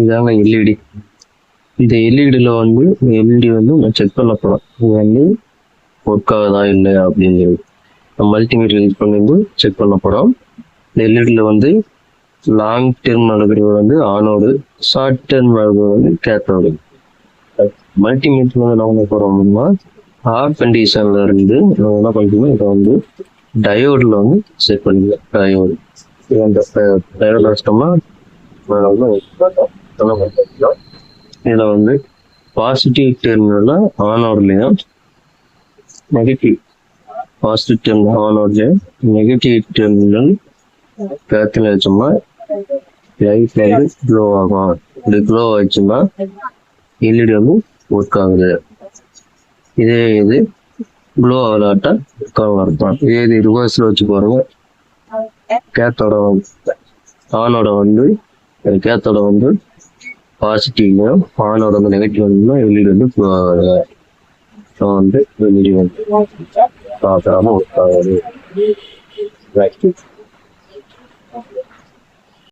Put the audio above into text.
இதாங்க எல்இடி. இந்த எல்இடியில் வந்து எல்இடி வந்து செக் பண்ண போகிறோம். இது வந்து ஒர்க் ஆகுதா இல்லையா அப்படிங்கிறது மல்டிமீட்டர் யூஸ் பண்ணி வந்து செக் பண்ண போகிறோம். இந்த எல்இடியில் வந்து லாங் டெர்ம் அளவுகள் வந்து ஆனோடு, ஷார்ட் டெர்ம் அளவுகள் வந்து கேத்தோடு. மல்டிமீட்டர் வந்து என்ன பண்ண போகிறோம்னா ஆஃப் கண்டிஷனில் இருந்து நம்ம என்ன பண்ணிக்கணும், இதை வந்து டயோடில் வந்து செட் பண்ணிக்கலாம். டயோடு இந்த டயோடு வச்சிட்டோம்னா இதில் வந்து பாசிட்டிவ் டெர்மினல் ஆனோட்லையும் பாசிட்டிவ் டெர்மினல் ஆனோட்லையும் நெகட்டிவ் டெர்மினல் கேத்தில் வச்சோம்னா லைட் வந்து க்ளோ ஆகும். இப்படி க்ளோ ஆச்சுன்னா எல்இடி வந்து ஒர்க் ஆகுது. இதே இது க்ளோ ஆகலாட்டா ஒர்க் ஆக இருக்கும். இதே இது ரிவர்ஸில் வச்சு பாருங்க. கேத்தோட ஆனோட வந்து கேத்தோட வந்து பாசிட்டிவ்லையும் ஆனோட வந்து நெகட்டிவ் வந்து எல்இடி வந்து க்ளோ ஆகுது. ஸோ வந்து எல்இடி வந்து பார்க்குறாம ஒர்க் ஆகுது.